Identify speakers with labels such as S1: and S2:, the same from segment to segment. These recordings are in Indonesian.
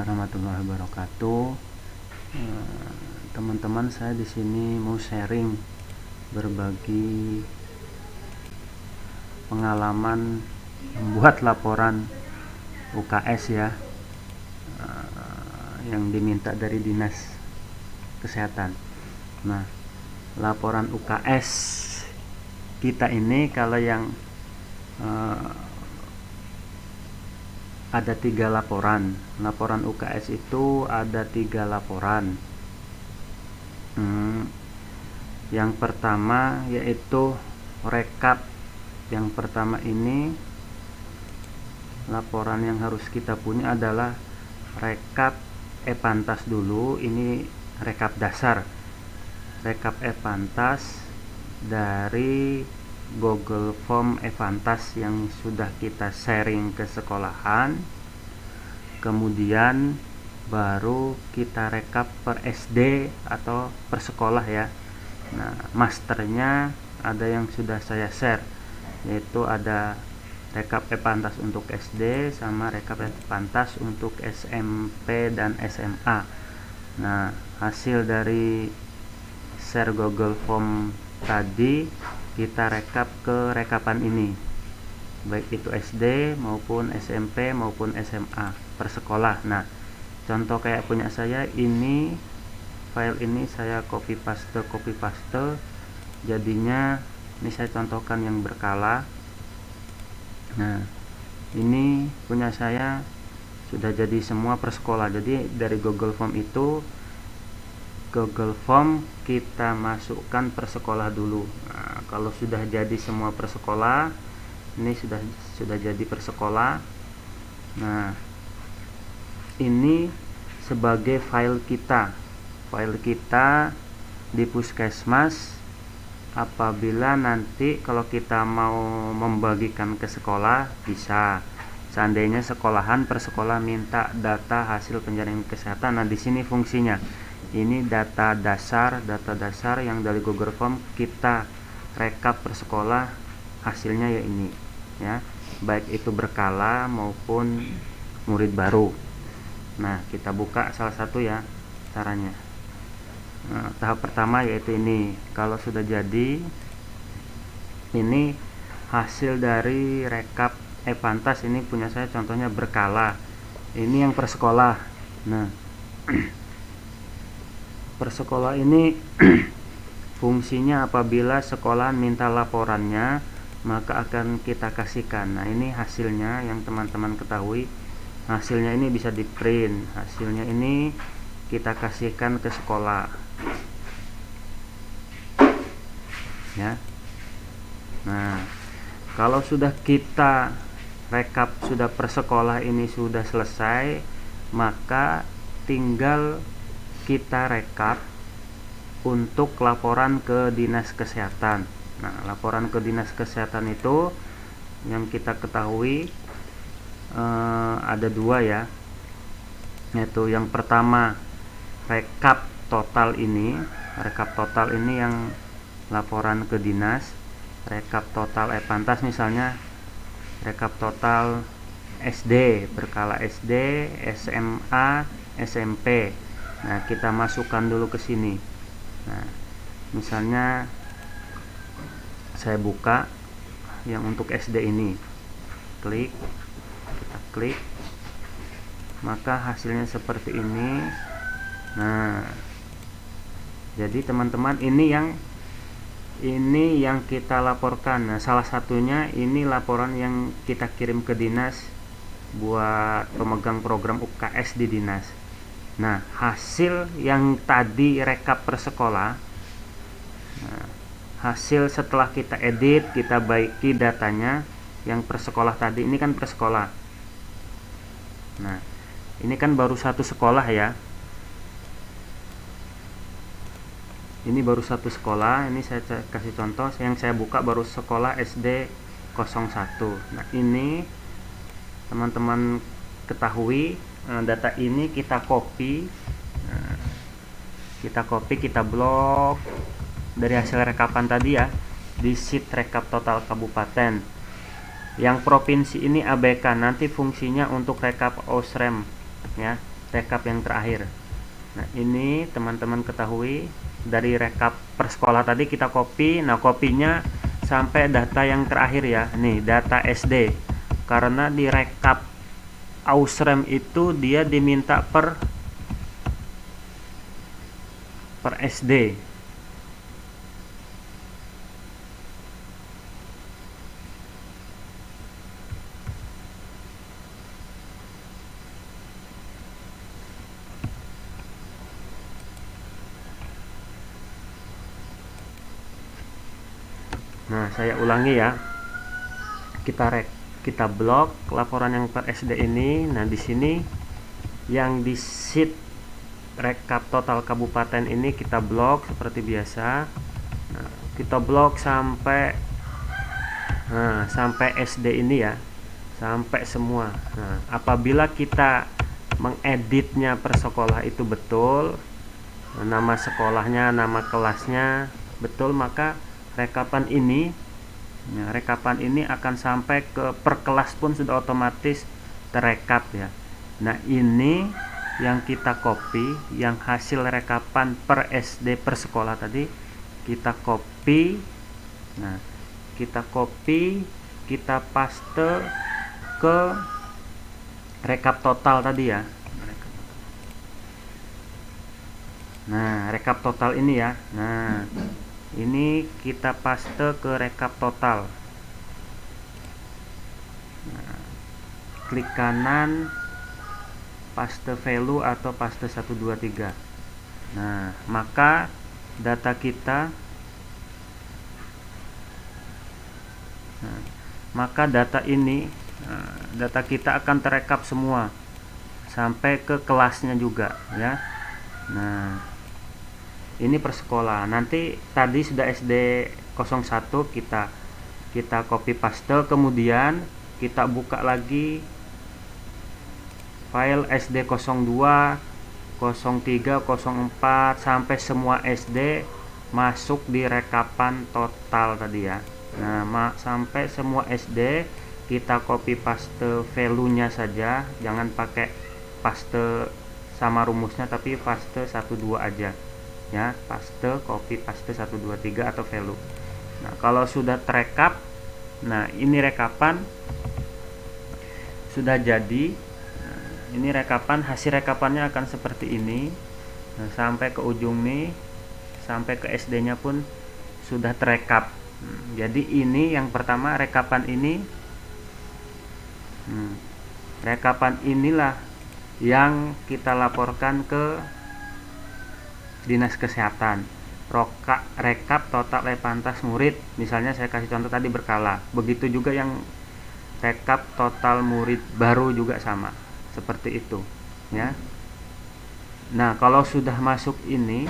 S1: warahmatullahi wabarakatuh. Teman-teman, saya di sini mau sharing, berbagi pengalaman membuat laporan UKS ya, yang diminta dari Dinas Kesehatan. Nah, laporan UKS kita ini kalau yang ada 3 laporan. Laporan UKS itu ada 3 laporan. Yang pertama yaitu rekap. Yang pertama ini laporan yang harus kita punya adalah rekap Epantas dulu. Ini rekap dasar, rekap Epantas dari Google Form Epantas yang sudah kita sharing ke sekolahan. Kemudian baru kita rekap per SD atau per sekolah ya. Nah, masternya ada yang sudah saya share, yaitu ada rekap Epantas untuk SD sama rekap Epantas untuk SMP dan SMA. Nah, hasil dari share Google Form tadi kita rekap ke rekapan ini, baik itu SD maupun SMP maupun SMA per sekolah. Nah, contoh kayak punya saya ini, file ini saya copy paste, jadinya ini saya contohkan yang berkala. Nah, ini punya saya sudah jadi semua per sekolah. Jadi dari Google Form itu, Google Form kita masukkan per sekolah dulu. Nah, kalau sudah jadi semua per sekolah, ini sudah jadi per sekolah. Nah, ini sebagai file kita di Puskesmas. Apabila nanti kalau kita mau membagikan ke sekolah bisa. Seandainya sekolahan per sekolah minta data hasil penjaringan kesehatan. Nah, di sini fungsinya ini data dasar yang dari Google Form kita rekap per sekolah, hasilnya ya ini ya, baik itu berkala maupun murid baru. Nah, kita buka salah satu ya caranya. Nah, tahap pertama yaitu ini. Kalau sudah jadi, ini hasil dari rekap Epantas. Ini punya saya contohnya berkala. Ini yang per sekolah. Nah, per sekolah ini fungsinya apabila sekolahan minta laporannya, maka akan kita kasihkan. Nah, ini hasilnya yang teman-teman ketahui. Hasilnya ini bisa di print. Hasilnya ini kita kasihkan ke sekolah ya. Nah, kalau sudah kita rekap sudah per sekolah ini sudah selesai, maka tinggal kita rekap untuk laporan ke Dinas Kesehatan. Nah, laporan ke Dinas Kesehatan itu yang kita ketahui ada 2 ya, yaitu yang pertama rekap total ini yang laporan ke dinas. Rekap total Epantas misalnya rekap total SD, berkala SD, SMA, SMP. Nah, kita masukkan dulu ke sini. Nah, misalnya saya buka yang untuk SD ini, kita klik, maka hasilnya seperti ini. Nah, jadi teman-teman, ini yang kita laporkan. Nah, salah satunya ini laporan yang kita kirim ke dinas buat pemegang program UKS di dinas. Nah, hasil yang tadi rekap per sekolah, nah, hasil setelah kita edit, kita baiki datanya yang per sekolah tadi, ini kan per sekolah. Nah, ini kan baru satu sekolah ya. Ini baru satu sekolah. Ini saya kasih contoh, yang saya buka baru sekolah SD 01. Nah, ini teman-teman ketahui, data ini kita copy, kita blok dari hasil rekapan tadi ya, di sheet rekap total kabupaten. Yang provinsi ini ABK, nanti fungsinya untuk rekap OSREM ya, rekap yang terakhir. Nah, ini teman-teman ketahui dari rekap per sekolah tadi kita copy. Nah, kopinya sampai data yang terakhir ya. Nih, data SD. Karena di rekap Ausrem itu dia diminta per SD. Nah, saya ulangi ya. Kita blok laporan yang per SD ini. Nah, di sini yang di sheet rekap total kabupaten ini kita blok seperti biasa. Nah, kita blok sampai SD ini ya, sampai semua. Nah, apabila kita mengeditnya per sekolah itu betul, nama sekolahnya, nama kelasnya betul, maka rekapan ini akan sampai ke per kelas pun sudah otomatis terekap ya. Nah, ini yang kita copy, yang hasil rekapan per SD per sekolah tadi kita copy. Nah, kita paste ke rekap total tadi ya. Nah, rekap total ini ya. Nah, ini kita paste ke rekap total. Nah, klik kanan, paste value atau paste 123. Nah, maka data kita data kita akan terekap semua sampai ke kelasnya juga ya. Nah, ini per sekolah. Nanti tadi sudah SD 01 kita copy paste, kemudian kita buka lagi file SD 02, 03, 04 sampai semua SD masuk di rekapan total tadi ya. Nah, sampai semua SD kita copy paste value-nya saja, jangan pakai paste sama rumusnya, tapi paste 12 aja ya. Paste, copy paste 123 atau value. Nah, kalau sudah terekap, nah ini rekapan sudah jadi. Nah, ini rekapan, hasil rekapannya akan seperti ini. Nah, sampai ke ujung nih, sampai ke SD nya pun sudah terekap. Jadi ini yang pertama, rekapan ini rekapan inilah yang kita laporkan ke Dinas Kesehatan. Rekap total Lepantas murid, misalnya saya kasih contoh tadi berkala. Begitu juga yang rekap total murid baru juga sama, seperti itu ya. Nah, kalau sudah masuk ini,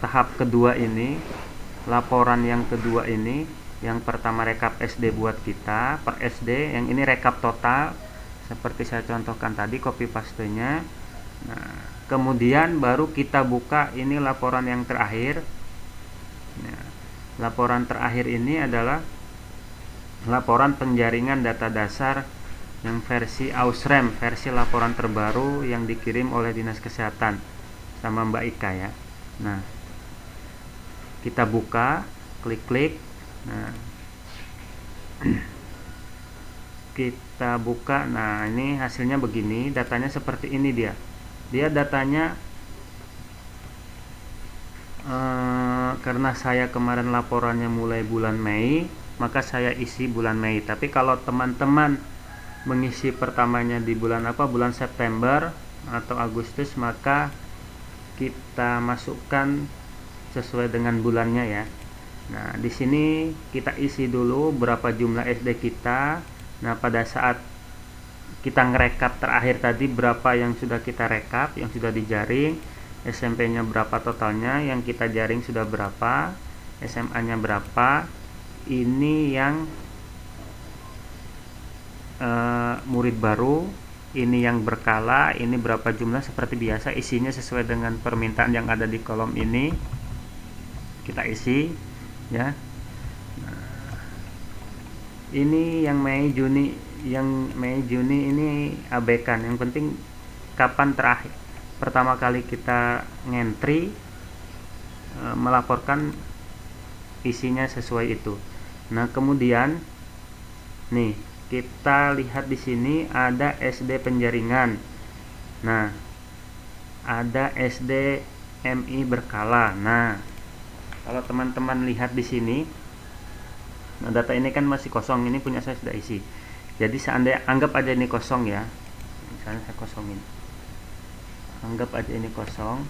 S1: tahap kedua ini, laporan yang kedua ini, yang pertama rekap SD buat kita per SD, yang ini rekap total seperti saya contohkan tadi, copy pastenya. Nah, kemudian baru kita buka ini laporan yang terakhir. Nah, laporan terakhir ini adalah laporan penjaringan data dasar yang versi Ausrem, versi laporan terbaru yang dikirim oleh Dinas Kesehatan sama Mbak Ika ya. Nah, kita buka, klik. Nah, kita buka. Nah, ini hasilnya begini, datanya seperti ini dia. Dia datanya karena saya kemarin laporannya mulai bulan Mei, maka saya isi bulan Mei. Tapi kalau teman-teman mengisi pertamanya di bulan bulan September atau Agustus, maka kita masukkan sesuai dengan bulannya ya. Nah, di sini kita isi dulu berapa jumlah SD kita. Nah, pada saat kita ngerekap terakhir tadi, berapa yang sudah kita rekap, yang sudah dijaring, SMP-nya berapa totalnya, yang kita jaring sudah berapa, SMA-nya berapa. Ini yang murid baru, ini yang berkala, ini berapa jumlah, seperti biasa isinya sesuai dengan permintaan yang ada di kolom ini. Kita isi ya. Nah, ini yang Mei, Juni, yang Mei Juni ini abaikan, yang penting kapan terakhir pertama kali kita ngentri, melaporkan isinya sesuai itu. Nah, kemudian nih kita lihat di sini ada SD penjaringan. Nah, ada SD MI berkala. Nah, kalau teman-teman lihat di sini, nah data ini kan masih kosong, ini punya saya sudah isi. Jadi seandainya anggap aja ini kosong ya. Misalnya saya kosongin. Anggap aja ini kosong.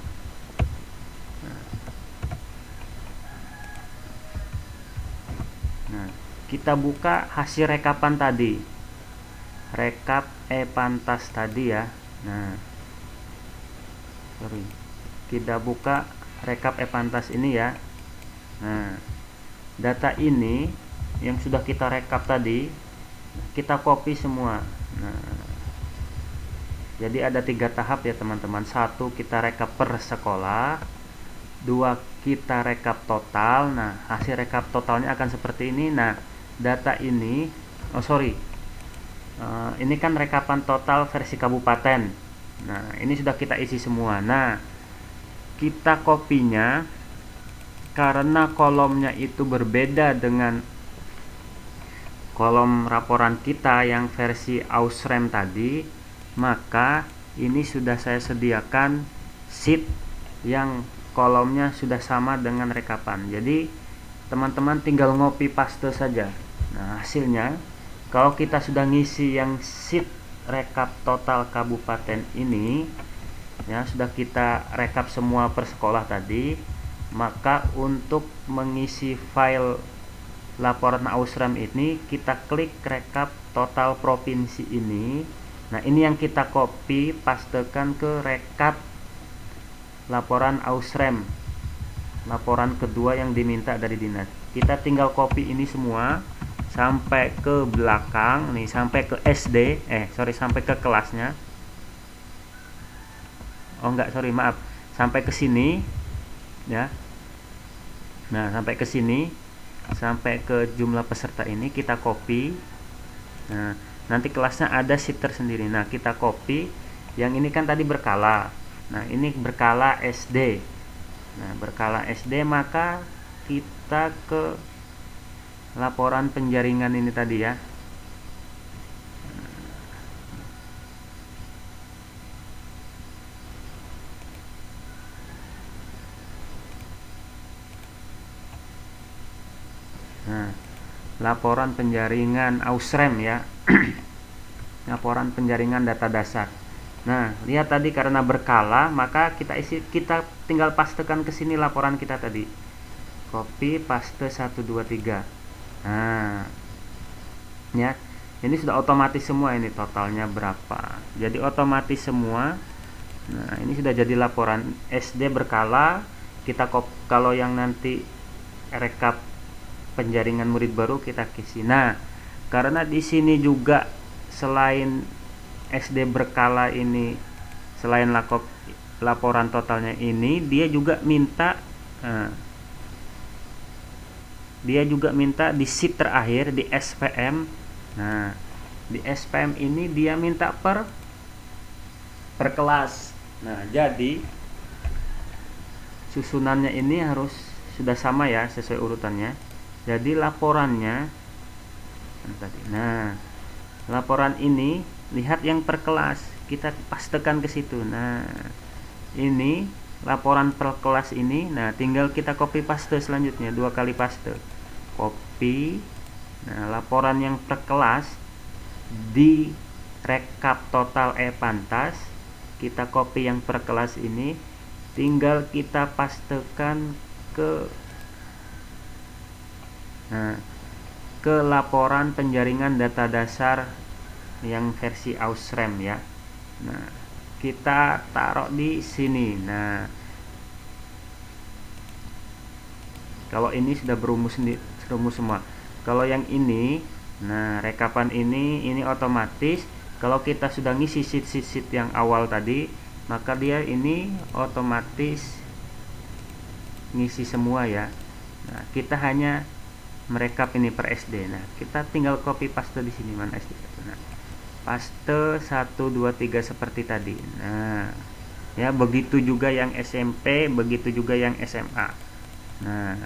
S1: Nah, kita buka hasil rekapan tadi, rekap e-pantas tadi ya. Nah, sorry, kita buka rekap e-pantas ini ya. Nah, data ini yang sudah kita rekap tadi, kita copy semua. Nah, jadi ada 3 tahap ya teman-teman. 1, kita rekap per sekolah. 2, kita rekap total. Nah, hasil rekap totalnya akan seperti ini. Nah, data ini ini kan rekapan total versi kabupaten. Nah, ini sudah kita isi semua. Nah, kita kopinya karena kolomnya itu berbeda dengan kolom laporan kita yang versi Ausrem tadi, maka ini sudah saya sediakan sheet yang kolomnya sudah sama dengan rekapan. Jadi teman-teman tinggal ngopi paste saja. Nah, hasilnya kalau kita sudah ngisi yang sheet rekap total kabupaten ini ya, sudah kita rekap semua per sekolah tadi, maka untuk mengisi file laporan Ausrem ini kita klik rekap total provinsi ini. Nah, ini yang kita copy pastekan ke rekap laporan Ausrem, laporan kedua yang diminta dari dinas. Kita tinggal copy ini semua sampai ke belakang nih, sampai ke SD, sampai ke kelasnya. Sampai ke sini ya. Nah, sampai ke sini, sampai ke jumlah peserta ini kita copy. Nah, nanti kelasnya ada sheet tersendiri. Nah, kita copy yang ini kan tadi berkala. Nah, ini berkala SD. Nah, berkala SD, maka kita ke laporan penjaringan ini tadi ya. Nah, laporan penjaringan Ausrem ya. Laporan penjaringan data dasar. Nah, lihat tadi karena berkala, maka kita tinggal pastekan ke sini laporan kita tadi. Copy paste 1 2 3. Nah, ya. Ini sudah otomatis semua, ini totalnya berapa. Jadi otomatis semua. Nah, ini sudah jadi laporan SD berkala. Kalau yang nanti rekap penjaringan murid baru kita isi. Nah, karena di sini juga selain SD berkala ini, selain laporan totalnya ini, dia juga minta di sheet terakhir di SPM. Nah, di SPM ini dia minta per kelas. Nah, jadi susunannya ini harus sudah sama ya, sesuai urutannya. Jadi laporannya tadi. Nah, laporan ini lihat yang per kelas, kita pastekan ke situ. Nah, ini laporan per kelas ini. Nah, tinggal kita copy paste selanjutnya, 2 kali paste. Copy. Nah, laporan yang per kelas di rekap total e-pantas, kita copy yang per kelas ini, tinggal kita pastekan ke laporan penjaringan data dasar yang versi Ausrem ya. Nah, kita taruh di sini. Nah, kalau ini sudah berumus semua. Kalau yang ini, nah rekapan ini otomatis. Kalau kita sudah ngisi sheet yang awal tadi, maka dia ini otomatis ngisi semua ya. Nah, kita hanya merekap ini per SD. Nah, kita tinggal copy paste di sini, mana SD. Nah, paste 1 2 3 seperti tadi. Nah, ya begitu juga yang SMP, begitu juga yang SMA. Nah,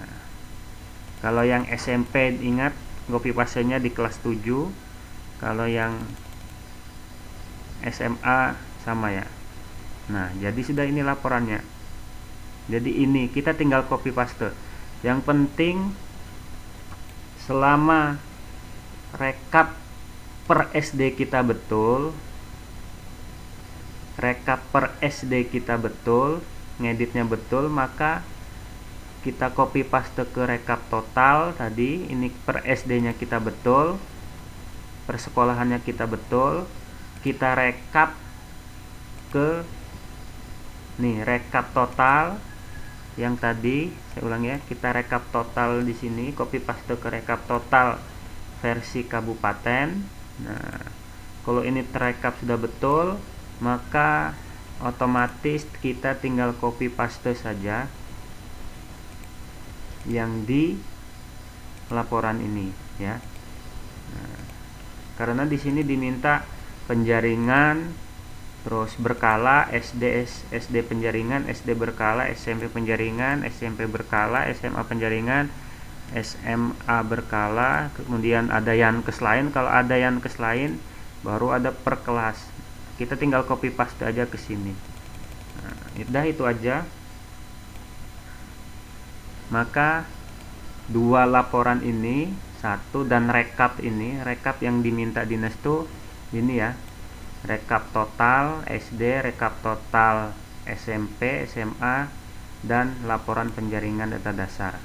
S1: kalau yang SMP ingat copy paste-nya di kelas 7. Kalau yang SMA sama ya. Nah, jadi sudah ini laporannya. Jadi ini kita tinggal copy paste. Yang penting selama rekap per SD kita betul, ngeditnya betul, maka kita copy paste ke rekap total tadi. Ini per SD-nya kita betul, per sekolahannya kita betul, kita rekap ke nih rekap total yang tadi. Saya ulang ya, kita rekap total di sini, copy paste ke rekap total versi kabupaten. Nah, kalau ini terekap sudah betul, maka otomatis kita tinggal copy paste saja yang di laporan ini ya. Nah, karena di sini diminta penjaringan, terus berkala, SD penjaringan, SD berkala, SMP penjaringan, SMP berkala, SMA penjaringan, SMA berkala, kemudian ada yankes lain. Kalau ada yankes lain baru ada per kelas. Kita tinggal copy paste aja ke sini. Nah, itu aja. Maka dua laporan ini, satu dan rekap ini, rekap yang diminta dinas tuh ini ya. Rekap total SD, rekap total SMP, SMA, dan laporan penjaringan data dasar.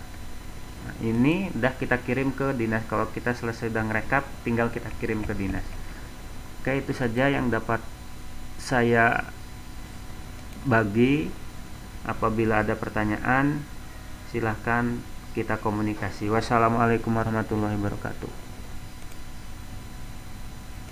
S1: Nah, ini udah kita kirim ke dinas. Kalau kita selesai dan rekap, tinggal kita kirim ke dinas. Oke, itu saja yang dapat saya bagi. Apabila ada pertanyaan, silahkan kita komunikasi. Wassalamualaikum warahmatullahi wabarakatuh.